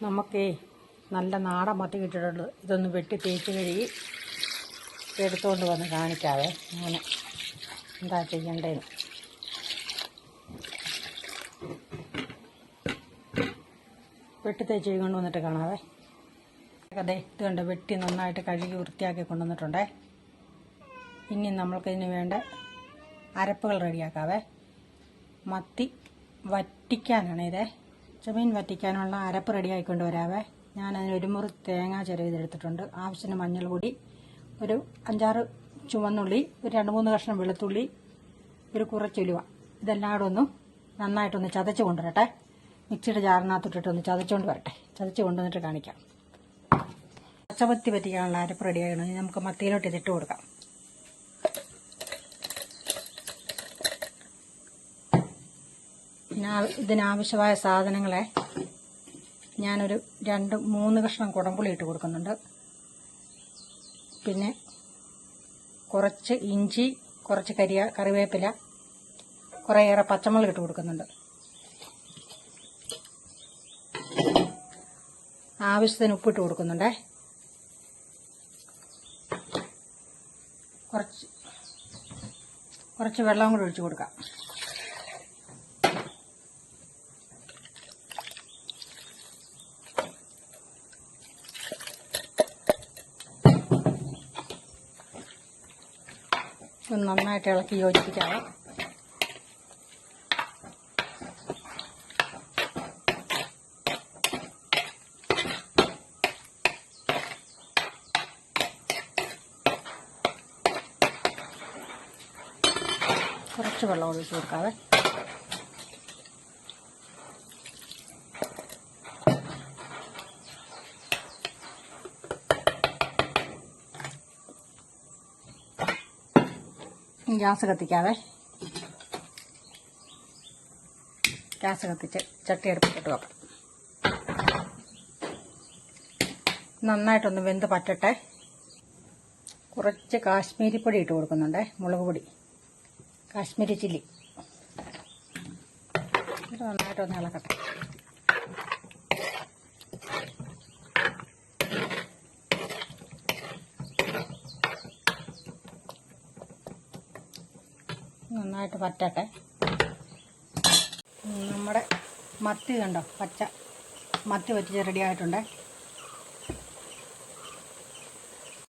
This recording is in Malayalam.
നമുക്കേ നല്ല നാടൻ മത്തി കിട്ടിയിട്ടുള്ളൂ. ഇതൊന്ന് വെട്ടി തേച്ച് കഴുകി എടുത്തുകൊണ്ട് വന്ന് കാണിക്കാവേ അങ്ങനെ എന്താ ചെയ്യേണ്ടതെന്ന്. വെട്ടി തേച്ച് കൊണ്ട് വന്നിട്ട് കാണാവേ. അതെ ഇത് കണ്ട് വെട്ടി നന്നായിട്ട് കഴുകി വൃത്തിയാക്കി കൊണ്ടുവന്നിട്ടുണ്ടേ. ഇനി നമ്മൾക്കിതിന് വേണ്ട അരപ്പുകൾ റെഡിയാക്കാവേ. മത്തി വറ്റിക്കാനാണ് ഇതേ. ചെമീൻ വറ്റിക്കാനുള്ള അരപ്പ് റെഡിയാക്കിക്കൊണ്ട് വരാവേ. ഞാനതിന് ഒരു മുറി തേങ്ങ ചിരവിതെടുത്തിട്ടുണ്ട്. ആവശ്യത്തിന് മഞ്ഞൾപ്പൊടി, ഒരു 5-6 ചുവന്നുള്ളി, ഒരു 2-3 കഷ്ണം വെളുത്തുള്ളി, ഒരു കുറച്ചുലുവ. ഇതെല്ലാം കൂടെ ഒന്ന് നന്നായിട്ടൊന്ന് ചതച്ച് കൊണ്ടുവരട്ടെ. മിക്സിയുടെ ജാറിനകത്തിട്ടിട്ടൊന്ന് ചതച്ചുകൊണ്ട് വരട്ടെ. ചതച്ച് കൊണ്ടുവന്നിട്ട് കാണിക്കാം. പച്ചമത്തി പറ്റിക്കാനുള്ള അരപ്പ് റെഡിയാക്കണമെങ്കിൽ നമുക്ക് മത്തിയിലോട്ട് ഇതിട്ട് കൊടുക്കാം. ഇതിനാവശ്യമായ സാധനങ്ങളെ ഞാനൊരു 2-3 കഷ്ണം കുടംപുളി ഇട്ട് കൊടുക്കുന്നുണ്ട്. പിന്നെ കുറച്ച് ഇഞ്ചി, കുറച്ച് കറിവേപ്പില, കുറേയേറെ പച്ചമുളക് ഇട്ട് കൊടുക്കുന്നുണ്ട്. ആവശ്യത്തിന് ഉപ്പിട്ട് കൊടുക്കുന്നുണ്ടേ. കുറച്ച് വെള്ളം കൂടി ഒഴിച്ച് കൊടുക്കാം. ഒന്ന് നന്നായിട്ട് ഇളക്കി യോജിപ്പിക്കാവേ. കുറച്ച് വെള്ളം ഒഴിച്ച് കൊടുക്കാവേ. ഗ്യാസ് കത്തിക്കാവേ. ഗ്യാസ് കത്തിച്ച് ചട്ടി അടുപ്പിട്ട് വെക്കാം. നന്നായിട്ടൊന്ന് വെന്ത് പറ്റട്ടെ. കുറച്ച് കാശ്മീരി പൊടി ഇട്ട് കൊടുക്കുന്നുണ്ടേ. മുളക് പൊടി, കാശ്മീരി ചില്ലി. ഇത് നന്നായിട്ടൊന്ന് ഇളക്കട്ടെ. നന്നായിട്ട് പറ്റട്ടെ. നമ്മുടെ മത്തി കണ്ടോ, പച്ച മത്തി വറ്റിച്ച് റെഡി ആയിട്ടുണ്ട്.